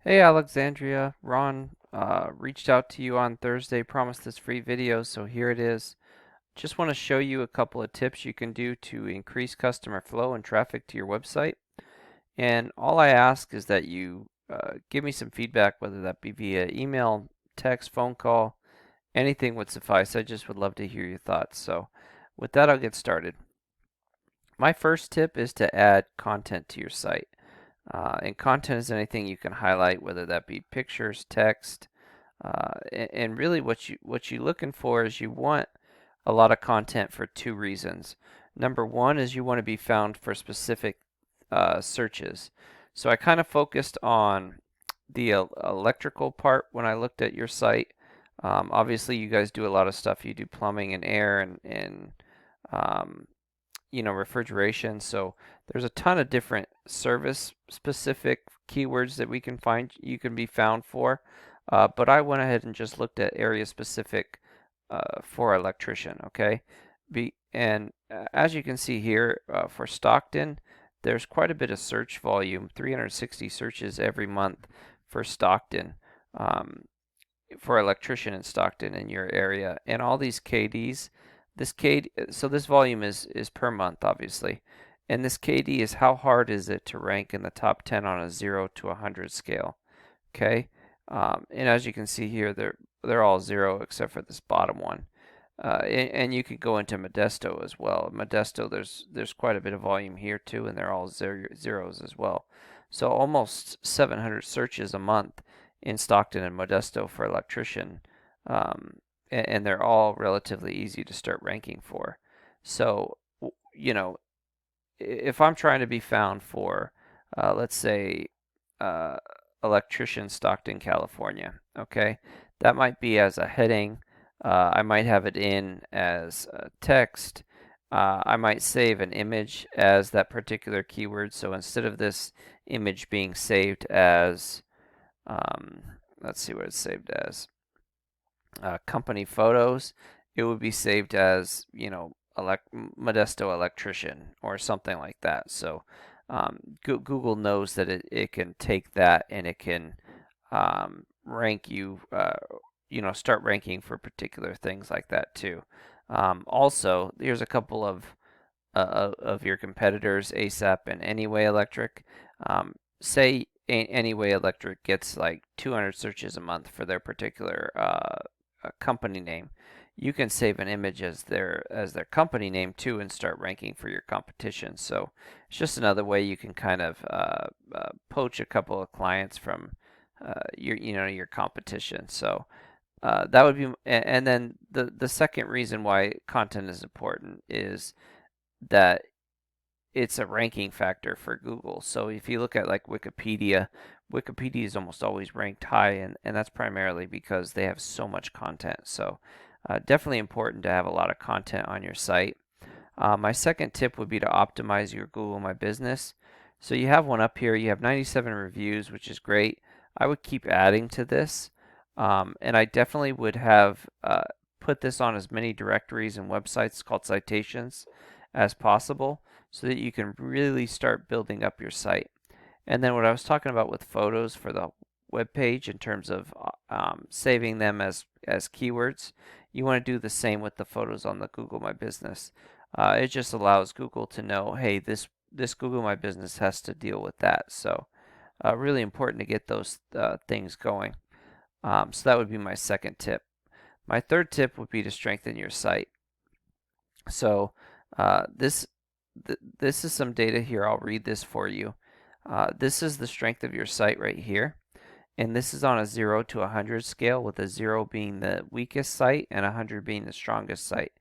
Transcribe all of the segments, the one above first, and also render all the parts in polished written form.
Hey Alexandria, Ron reached out to you on Thursday, promised this free video, so here it is. Just want to show you a couple of tips you can do to increase customer flow and traffic to your website. And all I ask is that you give me some feedback, whether that be via email, text, phone call, anything would suffice. I just would love to hear your thoughts. So with that, I'll get started. My first tip is to add content to your site. And content is anything you can highlight, whether that be pictures, text, and really what you're looking for is you want a lot of content for two reasons. Number one is you want to be found for specific searches. So I kind of focused on the electrical part when I looked at your site. Obviously, you guys do a lot of stuff. You do plumbing and air and um, refrigeration. So there's a ton of different service specific keywords that we can find you can be found for. But I went ahead and just looked at area specific for electrician. Okay, and as you can see here for Stockton, there's quite a bit of search volume, 360 searches every month for Stockton. Um, for electrician in Stockton in your area, and all these KDs. This KD, so this volume is per month, obviously, and this KD is how hard is it to rank in the top 10 on a 0 to 100 scale. Okay, and as you can see here, they're all 0 except for this bottom one. And you could go into Modesto as well. Modesto, there's quite a bit of volume here too, and they're all zeros as well. So almost 700 searches a month in Stockton and Modesto for electrician, um, and they're all relatively easy to start ranking for. So, you know, if I'm trying to be found for, let's say, uh, electrician Stockton, California, okay, that might be as a heading. I might have it in as text. I might save an image as that particular keyword. So instead of this image being saved as, um, let's see what it's saved as, company photos, it would be saved as, Modesto electrician or something like that. So Google knows that it can take that and it can rank you, start ranking for particular things like that too. Also, here's a couple of your competitors, ASAP and Anyway Electric. Say Anyway Electric gets like 200 searches a month for their particular company name. You can save an image as their company name too and start ranking for your competition. So it's just another way you can kind of poach a couple of clients from your competition. So that would be, and then the second reason why content is important is that it's a ranking factor for Google. So if you look at like Wikipedia, Wikipedia is almost always ranked high, and that's primarily because they have so much content. So definitely important to have a lot of content on your site. My second tip would be to optimize your Google My Business. So you have one up here. You have 97 reviews, which is great. I would keep adding to this, and I definitely would have put this on as many directories and websites called citations as possible so that you can really start building up your site. And then what I was talking about with photos for the web page in terms of saving them as keywords, you want to do the same with the photos on the Google My Business. It just allows Google to know, hey, this Google My Business has to deal with that. So really important to get those things going. So that would be my second tip. My third tip would be to strengthen your site. So uh, this this is some data here. I'll read this for you. This is the strength of your site right here. And this is on a 0 to 100 scale, with a 0 being the weakest site and 100 being the strongest site.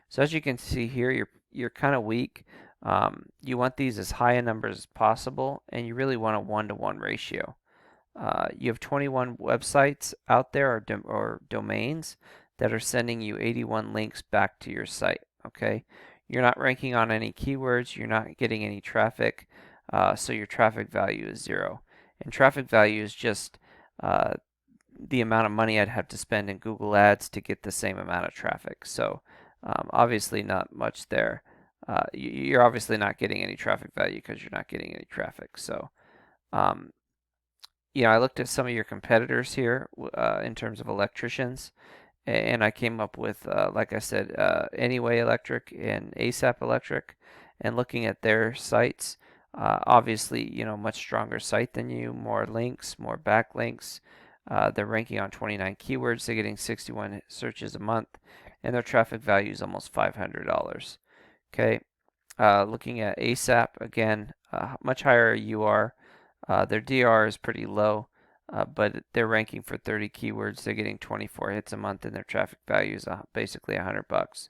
So as you can see here, you're kind of weak. You want these as high a numbers as possible, and you really want a 1-to-1 ratio. You have 21 websites out there or domains that are sending you 81 links back to your site. Okay, you're not ranking on any keywords, you're not getting any traffic, so your traffic value is 0. And traffic value is just uh, the amount of money I'd have to spend in Google Ads to get the same amount of traffic. So obviously not much there. You're obviously not getting any traffic value because you're not getting any traffic. So um, I looked at some of your competitors here in terms of electricians, and I came up with, like I said, Anyway Electric and ASAP Electric, and looking at their sites, obviously, much stronger site than you, more links, more backlinks. They're ranking on 29 keywords. They're getting 61 searches a month, and their traffic value is almost $500. Okay, looking at ASAP again, much higher you are. Their DR is pretty low, but they're ranking for 30 keywords. They're getting 24 hits a month, and their traffic value is basically $100.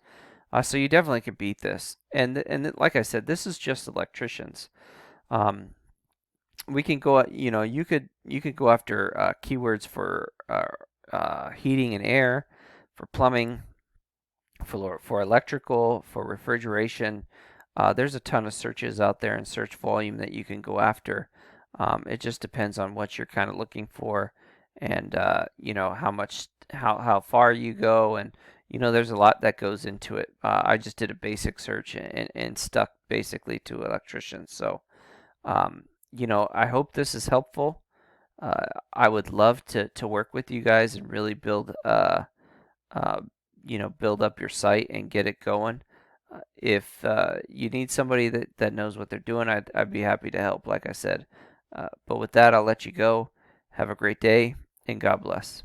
So you definitely could beat this. And like I said, this is just electricians. Um, we can go, you could go after keywords for heating and air, for plumbing, for electrical, for refrigeration. There's a ton of searches out there and search volume that you can go after. It just depends on what you're kind of looking for, and how far you go, and there's a lot that goes into it. I just did a basic search and stuck basically to electricians. So I hope this is helpful. I would love to work with you guys and really uh, build up your site and get it going. If you need somebody that knows what they're doing, I'd be happy to help, like I said. But with that, I'll let you go. Have a great day, and God bless.